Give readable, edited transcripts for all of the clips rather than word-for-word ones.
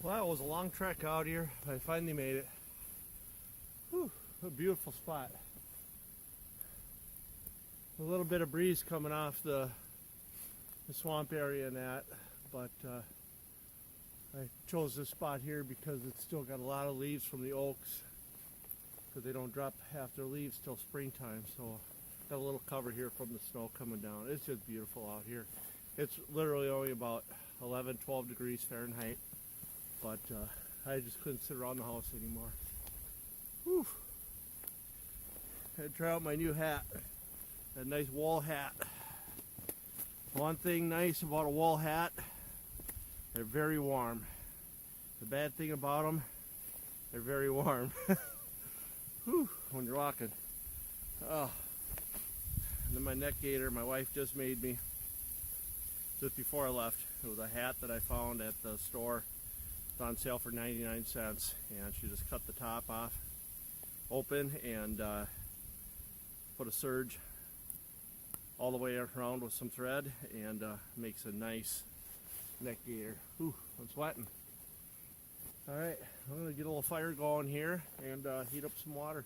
Well, it was a long trek out here. I finally made it. Whew, a beautiful spot. A little bit of breeze coming off the swamp area and that, but I chose this spot here because it's still got a lot of leaves from the oaks, because they don't drop half their leaves till springtime. So got a little cover here from the snow coming down. It's just beautiful out here. It's literally only about 11, 12 degrees Fahrenheit, but I just couldn't sit around the house anymore. Whew. I had to try out my new hat, that nice wool hat. One thing nice about a wool hat, they're very warm. The bad thing about them, they're very warm. Whew, when you're walking. Oh. And then my neck gaiter, my wife just made me just before I left. It was a hat that I found at the store. It's on sale for 99 cents, and she just cut the top off open and put a serge all the way around with some thread, and makes a nice neck gaiter. Whew, I'm sweating. Alright, I'm going to get a little fire going here and heat up some water.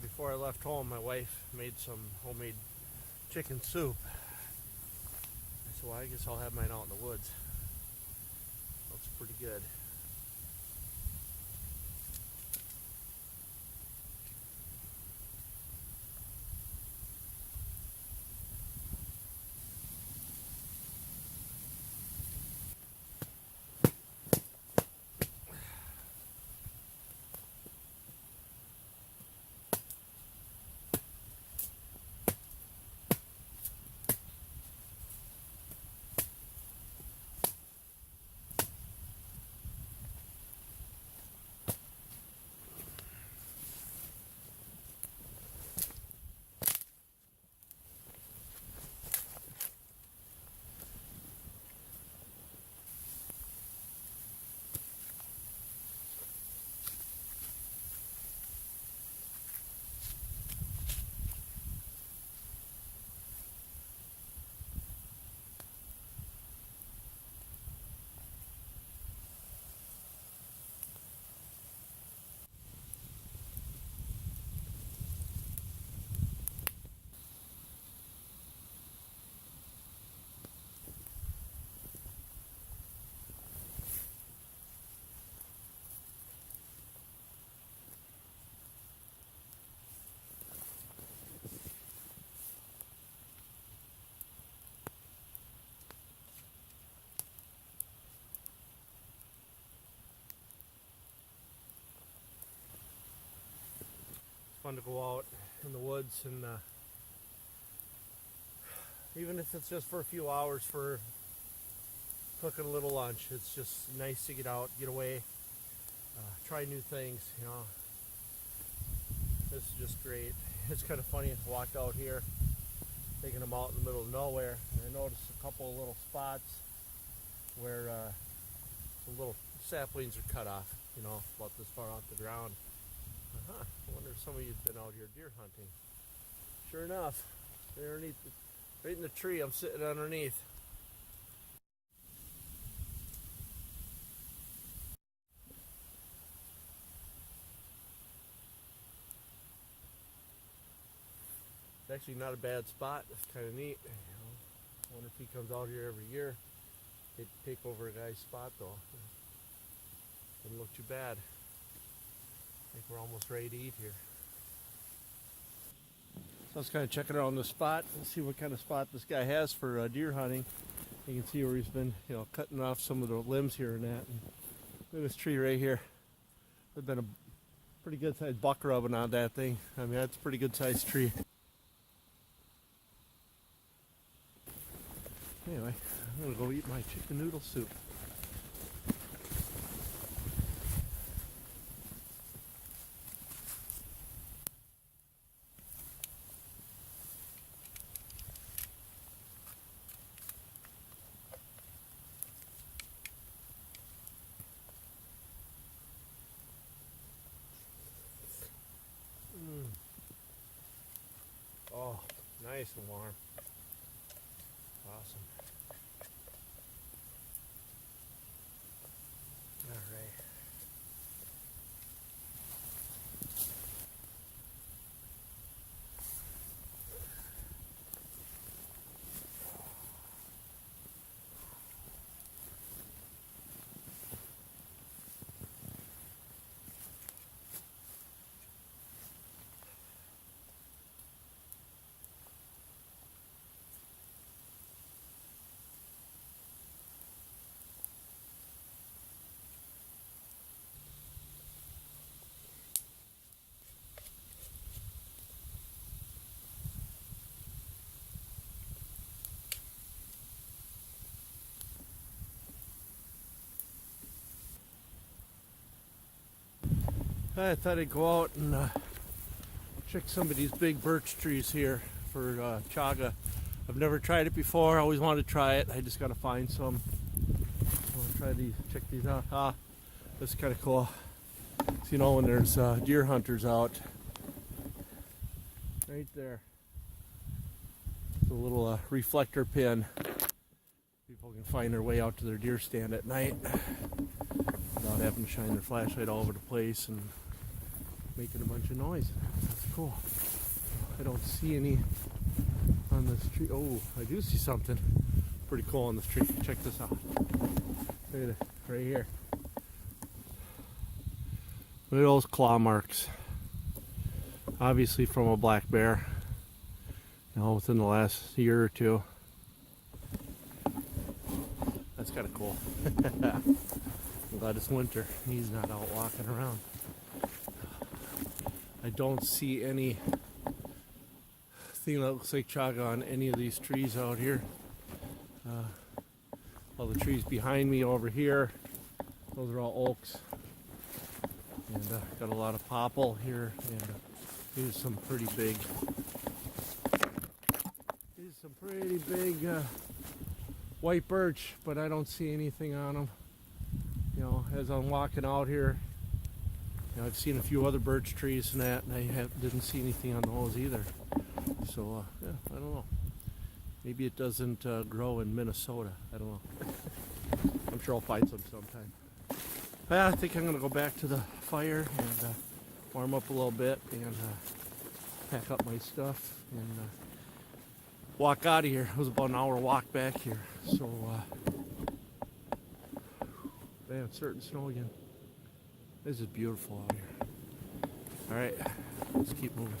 Before I left home, my wife made some homemade chicken soup. I said, well, I guess I'll have mine out in the woods. Looks pretty good. Fun to go out in the woods, and even if it's just for a few hours for cooking a little lunch, it's just nice to get out, get away, try new things, you know. This is just great. It's kind of funny, I walked out here taking them out in the middle of nowhere, and I noticed a couple of little spots where some little saplings are cut off, you know, about this far off the ground. I wonder if some of you have been out here deer hunting. Sure enough, they're underneath, right in the tree I'm sitting underneath. It's actually not a bad spot. It's kind of neat. You know, I wonder if he comes out here every year. He'd take over a guy's spot though. Wouldn't look too bad. I think we're almost ready to eat here. So I was kind of checking around the spot and see what kind of spot this guy has for deer hunting. You can see where he's been, cutting off some of the limbs here and that. And look at this tree right here. There's been a pretty good sized buck rubbing on that thing. I mean, that's a pretty good sized tree. Anyway, I'm gonna go eat my chicken noodle soup. Oh, nice and warm. Awesome. All right. I thought I'd go out and check some of these big birch trees here for chaga. I've never tried it before. I always wanted to try it. I just got to find some. I want to try these. Check these out. That's kind of cool. So, when there's deer hunters out, right there, it's a little reflector pin. People can find their way out to their deer stand at night without having to shine their flashlight all over the place and making a bunch of noise. That's cool. I don't see any on this tree. Oh, I do see something pretty cool on this tree. Check this out. Look at it right here. Look at those claw marks. Obviously from a black bear. Within the last year or two. That's kind of cool. I'm glad it's winter. He's not out walking around. I don't see any thing that looks like chaga on any of these trees out here. All the trees behind me over here, those are all oaks. And got a lot of popple here, and here's some pretty big white birch, but I don't see anything on them. As I'm walking out here, I've seen a few other birch trees and that, and I didn't see anything on those either. So, yeah, I don't know. Maybe it doesn't grow in Minnesota. I don't know. I'm sure I'll find some sometime. I think I'm going to go back to the fire and warm up a little bit and pack up my stuff and walk out of here. It was about an hour walk back here. So, man, it's starting to snow again. This is beautiful out here. All right, let's keep moving.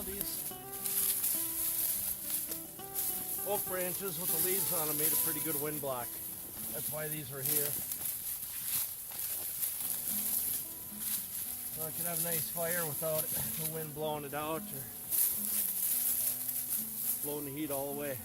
these oak branches with the leaves on them made a pretty good wind block. That's why these are here. So I could have a nice fire without the wind blowing it out or blowing the heat all the way.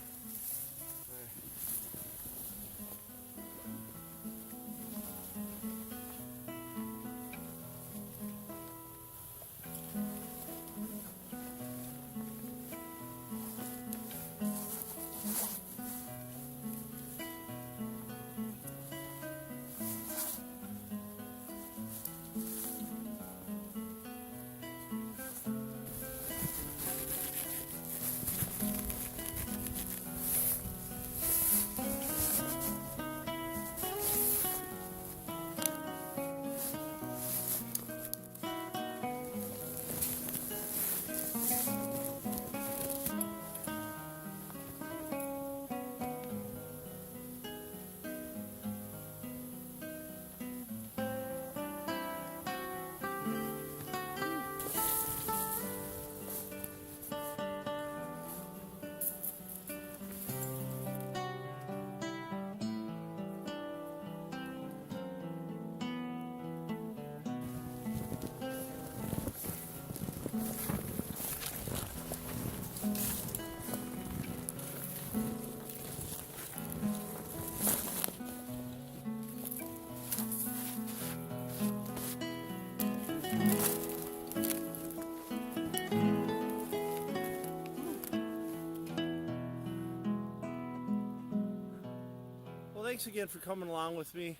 Thanks again for coming along with me.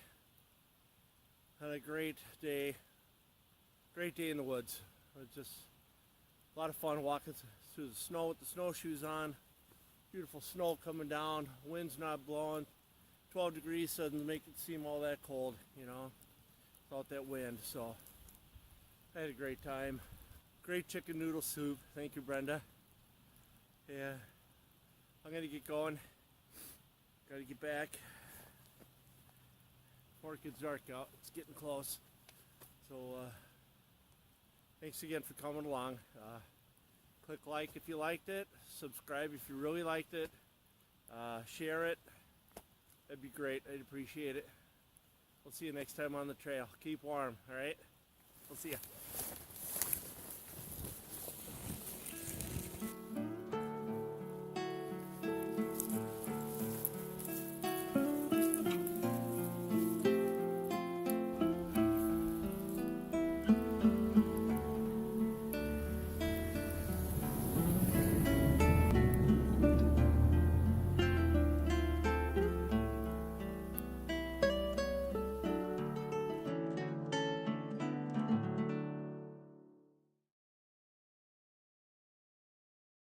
Had a great day in the woods. It was just a lot of fun walking through the snow with the snowshoes on. Beautiful snow coming down, wind's not blowing. 12 degrees doesn't make it seem all that cold, you know, without that wind. So I had a great time. Great chicken noodle soup. Thank you, Brenda. Yeah, I'm gonna get going. Gotta get back before it gets dark out. It's getting close. So thanks again for coming along. Click like if you liked it. Subscribe if you really liked it. Share it. That'd be great. I'd appreciate it. We'll see you next time on the trail. Keep warm, all right? We'll see you.